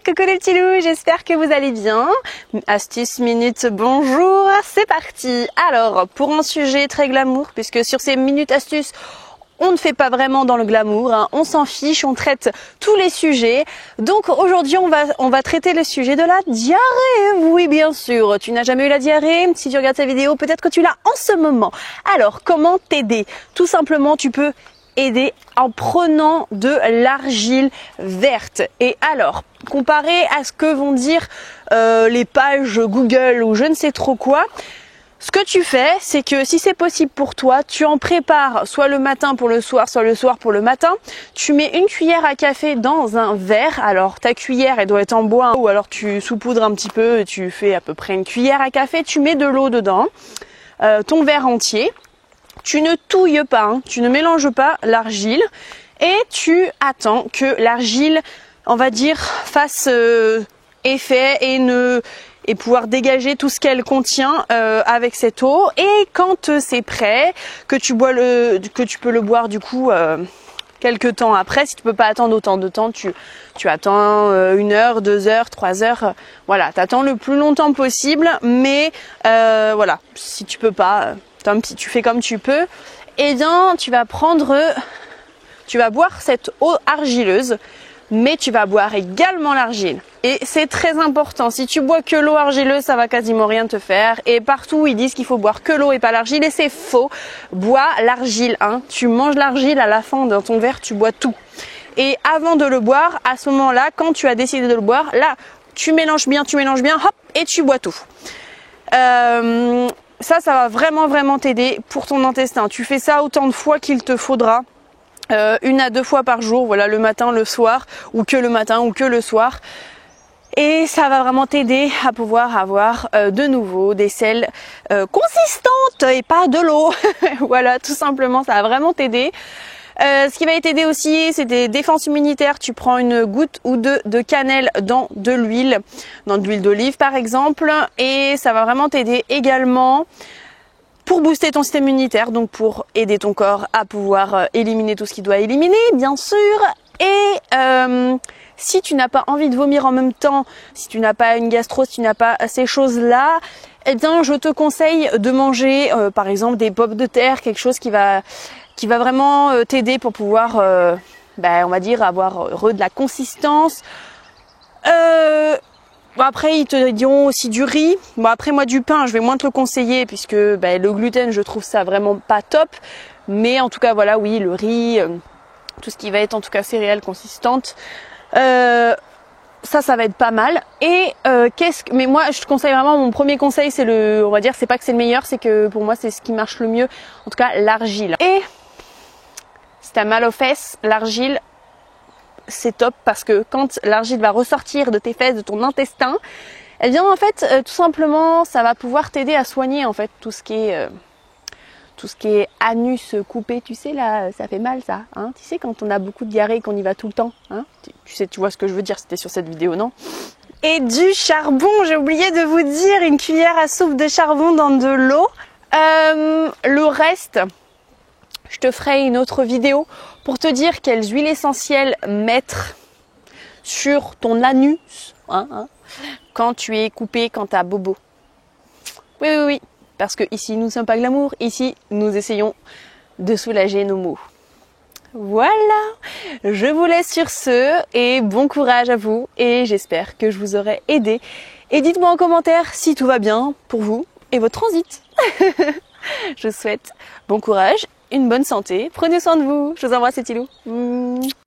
coucou les petits loups, j'espère que vous allez bien. Astuce minute bonjour, c'est parti. Alors, pour un sujet très glamour, puisque sur ces minutes astuces, on ne fait pas vraiment dans le glamour, hein. On s'en fiche, on traite tous les sujets. Donc aujourd'hui, on va traiter le sujet de la diarrhée. Oui, bien sûr, tu n'as jamais eu la diarrhée. Si tu regardes cette vidéo, peut-être que tu l'as en ce moment. Alors, comment t'aider? Tout simplement, tu peux aider en prenant de l'argile verte. Et alors, comparé à ce que vont dire les pages Google ou je ne sais trop quoi, ce que tu fais, c'est que si c'est possible pour toi, tu en prépares soit le matin pour le soir, soit le soir pour le matin. Tu mets une cuillère à café dans un verre. Alors ta cuillère, elle doit être en bois, ou alors tu saupoudres un petit peu et tu fais à peu près une cuillère à café. Tu mets de l'eau dedans, ton verre entier. Tu ne touilles pas, hein, tu ne mélanges pas l'argile et tu attends que l'argile, on va dire, fasse effet et pouvoir dégager tout ce qu'elle contient avec cette eau. Et quand c'est prêt, que tu peux le boire du coup quelques temps après. Si tu peux pas attendre autant de temps, tu attends 1 heure, 2 heures, 3 heures. Voilà, t'attends le plus longtemps possible. Mais voilà, si tu peux pas, tant pis, tu fais comme tu peux. Et bien, tu vas boire cette eau argileuse, mais tu vas boire également l'argile. Et c'est très important. Si tu bois que l'eau argileuse, ça va quasiment rien te faire. Et partout, ils disent qu'il faut boire que l'eau et pas l'argile. Et c'est faux. Bois l'argile, hein. Tu manges l'argile à la fin dans ton verre, tu bois tout. Et avant de le boire, à ce moment-là, quand tu as décidé de le boire, là, tu mélanges bien, hop, et tu bois tout. Ça va vraiment t'aider pour ton intestin. Tu fais ça autant de fois qu'il te faudra. 1 à 2 fois par jour, voilà, le matin, le soir, ou que le matin, ou que le soir. Et ça va vraiment t'aider à pouvoir avoir de nouveau des selles consistantes et pas de l'eau. Voilà, tout simplement, ça va vraiment t'aider. Ce qui va t'aider aussi, c'est des défenses immunitaires. Tu prends une goutte ou deux de cannelle dans de l'huile d'olive par exemple, et ça va vraiment t'aider également pour booster ton système immunitaire, donc pour aider ton corps à pouvoir éliminer tout ce qu'il doit éliminer, bien sûr. Et si tu n'as pas envie de vomir en même temps, si tu n'as pas une gastro, si tu n'as pas ces choses-là, eh bien je te conseille de manger par exemple des pommes de terre, quelque chose qui va vraiment t'aider pour pouvoir, on va dire, avoir de la consistance. Bon, après, ils te diront aussi du riz. Bon, après, moi, du pain, je vais moins te le conseiller puisque le gluten, je trouve ça vraiment pas top. Mais en tout cas, voilà, oui, le riz, tout ce qui va être en tout cas céréales consistantes, ça va être pas mal. Et mais moi, je te conseille vraiment, mon premier conseil, c'est on va dire, c'est pas que c'est le meilleur, c'est que pour moi, c'est ce qui marche le mieux. En tout cas, l'argile. Et si t'as mal aux fesses, l'argile, c'est top parce que quand l'argile va ressortir de tes fesses, de ton intestin, eh bien en fait tout simplement ça va pouvoir t'aider à soigner en fait tout ce qui est anus coupé, tu sais là, ça fait mal ça, hein. Tu sais quand on a beaucoup de diarrhée et qu'on y va tout le temps, hein. Tu vois ce que je veux dire, c'était sur cette vidéo, non? Et du charbon, j'ai oublié de vous dire, une cuillère à soupe de charbon dans de l'eau. Le reste, je te ferai une autre vidéo pour te dire quelles huiles essentielles mettre sur ton anus quand tu es coupé, quand tu as bobo. Oui, parce que ici nous ne sommes pas glamour, ici nous essayons de soulager nos maux. Voilà, je vous laisse sur ce et bon courage à vous et j'espère que je vous aurai aidé. Et dites-moi en commentaire si tout va bien pour vous et votre transit. Je vous souhaite bon courage, une bonne santé, prenez soin de vous, je vous embrasse les petits loups.